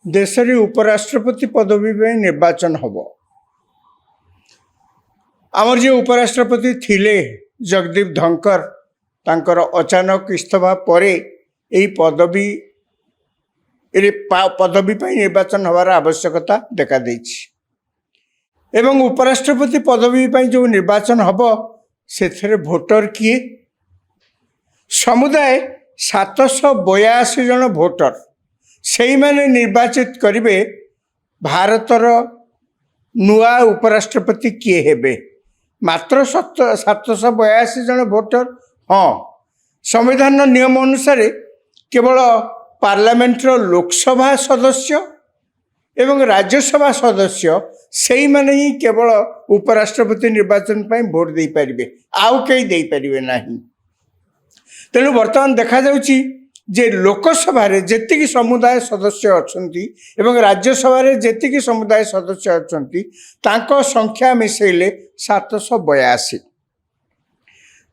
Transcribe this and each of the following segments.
देश रे उपराष्ट्रपति पदवी पे निर्वाचन हम आमर जो उपराष्ट्रपति थिले जगदीप धनकर तांकर अचानक इस्तीफा पर यही पदवी पदवी पर निर्वाचन हमार आवश्यकता देखा देछि एवं उपराष्ट्रपति पदवी पर जो निर्वाचन हम से भोटर किए समुदाय 782 जन भोटर से माने निर्वाचित करिवे भारतर नुआ उपराष्ट्रपति किए हेबे मात्र 782 जन भोटर। हाँ, संविधान नियम अनुसार केवल पार्लियामेंटर लोकसभा सदस्य एवं राज्यसभा सदस्य से माने ही केवल उपराष्ट्रपति निर्वाचन पर भोट दे पारिबे, आउ कई दे पारिबे नाही। तेणु बर्तमान देखा जाउची जे लोकसभा रे जेतिकी समुदाय सदस्य अछंती एवं राज्यसभा रे जेतिकी समुदाय सदस्य अछंती तांको संख्या मिसेले 782।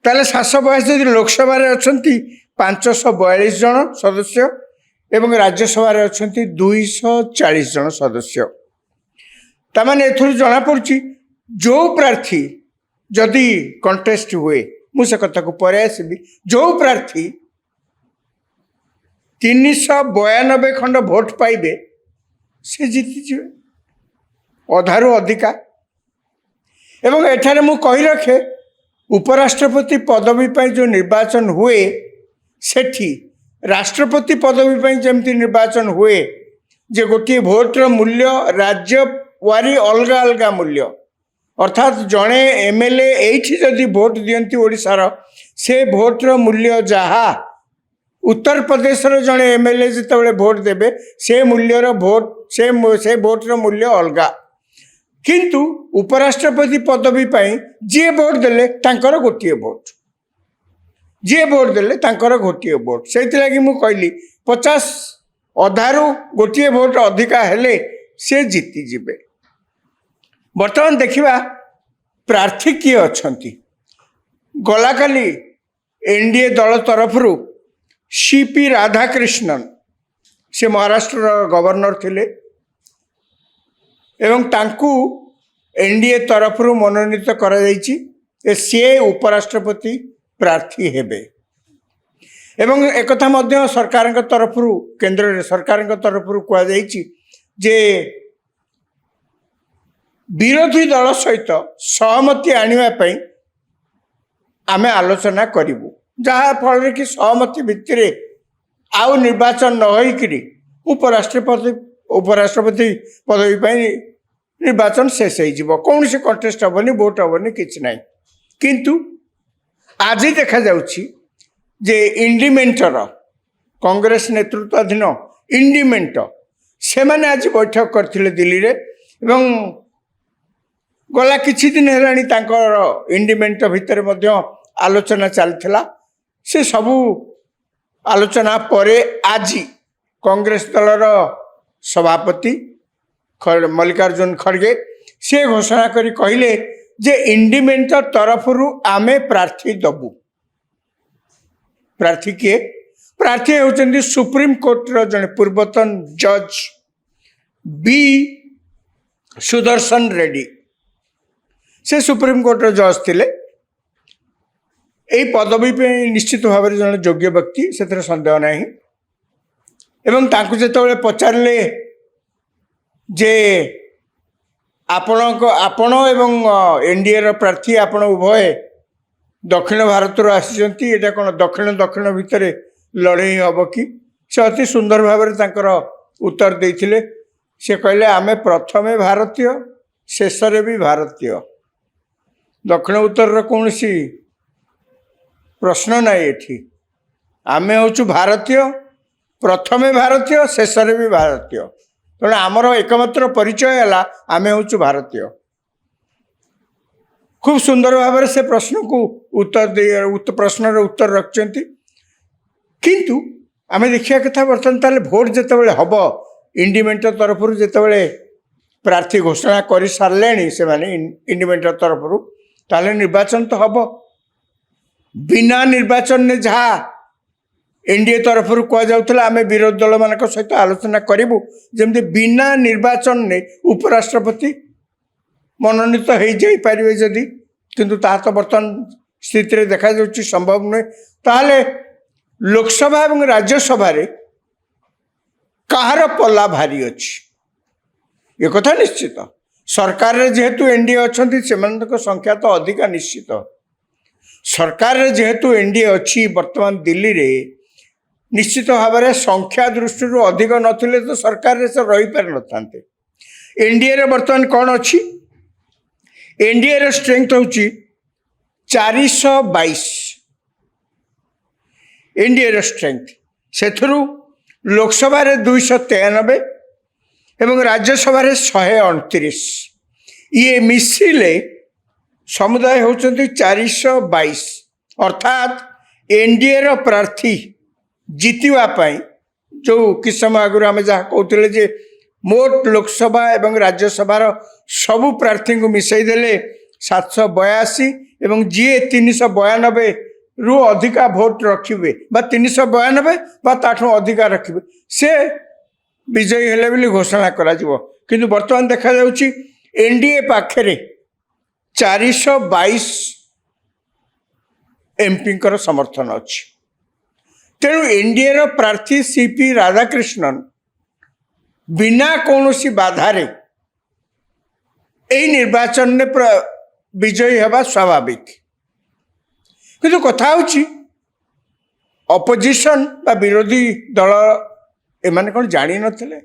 ताले 782 जदि लोकसभा रे अछंती 542 जन सदस्य एवं राज्यसभा रे अछंती 240 जन सदस्य। तामाने एथुर जना पड़ची जो प्रार्थी जदि कंटेस्ट हुए मुझे कथा को पर आसबी जो प्रार्थी 392 खंड भोट पाइबे से जीति अधारू अधिका। एवं एठारे मु कही रखे उपराष्ट्रपति पदवी पर जो निर्वाचन हुए सेठी राष्ट्रपति पदवी पर जमती निर्वाचन हुए जे गोटे भोटर मूल्य राज्य वारी अलग अलग मूल्य अर्थात जड़े एमएलए एठी जदि भोट दियंती ओडिशार से भोटर मूल्य जहा उत्तर प्रदेश जड़े एमएलए जिते भोट देवे से मूल्यर भोट से भोटर मूल्य अलग किंतु उपराष्ट्रपति पदवी पाई जी भोट देले तांकर गोटे भोट जी भोट देले तांकर गोटे भोट से लगी मु कहली 50 अधारू गोटे भोट अधिका हेले से जीति जिबे। बर्तमान देखिबा प्रार्थी किए अछंती गला काली एनडीए दल तरफरु सीपी राधाकृष्णन से महाराष्ट्र गवर्नर थिले एवं तांकू एनडीए तरफरु मनोनीत करा जायछि सी उपराष्ट्रपति प्रार्थी हेबे एवं एकथा मध्य सरकार तरफरु केंद्र सरकार तरफरु कहा जायछि जे विरोधी दल सहित सहमति आने आमे आलोचना करूँ जहाँ फल कि सहमति भित्तिर आउ निर्वाचन न होइकरी उपराष्ट्रपति पदवी पर निर्वाचन शेष हो कौन से कंटेस्ट हेनी भोट हेनी कि ना किंतु आज देखा जाउछि जे इंडिमेंटर कांग्रेस नेतृत्वाधीन इंडिमेंट से माने आज बैठक करथिले दिल्ली रे एवं गला किछि दिन हेलानी तांकर इंडिमेंट भितर मध्य आलोचना चलथिला से सबू आलोचना परे आज कांग्रेस दलर सभापति मल्लिकार्जुन खड़गे से घोषणा करी कहले जे इंडिमेंट तरफरु आमे प्रार्थी दबु। प्रार्थी किए प्रार्थी होचंदी सुप्रीम कोर्ट रो जने पूर्वतन जज बी सुदर्शन रेड्डी से सुप्रीम कोर्ट रो जज थिले यही पदवी पे निश्चित भाव में जन योग्य व्यक्ति से सन्देह नहीं एवं तांकु जेतबेले पचारले जे आपण एवं एनडीए रो प्रार्थी आपण उभय दक्षिण भारत रो आसीचंती एटा कोन दक्षिण दक्षिण भितर लड़ई हब कि से अति सुंदर भाव में तांकर उत्तर देथिले से कहले आमे प्रथमे भारतीय शेष रे भी भारतीय दक्षिण उत्तर रो कोनसी प्रश्न नहीं एठी आमे होचु भारतीय प्रथमे भारतीय शेष रे भी भारतीय तेणु आमर एकमात्र परिचय है आमे होचु भारतीय। खूब सुंदर भाव से प्रश्न को उत्तर प्रश्न उत्तर रखिंट किंतु आमे देखिया कथा बर्तमान ताले भोट जेतेबेले हबो इंडिमेंट तरफरु जेतेबेले प्रार्थी घोषणा कर सारे से माने इंडिमेंट तरफरु ताले निर्वाचन तो हबो बिना निर्वाचन ने जहाँ एनडीए तरफ कहुला आम विरोधी दल मान सहित आलोचना करूँ जमी बिना निर्वाचन ने उपराष्ट्रपति मनोनीत हो जापारे जदि किंतु ता तो बर्तमान स्थिति देखा जाऊँ संभव नुहे ताहले लोकसभा और राज्यसभा रे कहार पल्ला भारी अच्छी ये कथा निश्चित सरकार रे जेहेतु एनडीए अच्छा से संख्या तो अधिका निश्चित सरकार रे जेहेतु एनडीए अच्छी वर्तमान दिल्ली रे निश्चित भाव में संख्या दृष्टि अधिक नथिले तो सरकार रे से रही पार नथांते एनडीए रे वर्तमान कौन अच्छी एनडीए रे स्ट्रेंथ होची 422 एनडीए रे स्ट्रेंथ सेथुरु लोकसभा रे 293 एवं राज्यसभा रे 129 ये मिसिले समुदाय होचंती 422 अर्थात एनडीए रो प्रार्थी जीतिवा पाई जो कि समय आगुरी आम जहाँ कहते जे मोट लोकसभा एवं राज्यसभार सबु प्रार्थी को मिसई देले 782 एवं जी 392 रु अधिका भोट रखिए 392 ताठू अधिका रखिए से विजयी हेले बोली घोषणा करा जिवो किंतु वर्तमान देखा जाउची एनडीए पाखरे 422 एमपी समर्थन अच्छी तेणु एनडीए रो प्रार्थी सीपी राधाकृष्णन बिना कौनसी बाधारे यही निर्वाचन ने विजयी हवा स्वाभाविक किंतु कथा होची अपोजिशन बा विरोधी दल एमाने कौन जानी नथिले।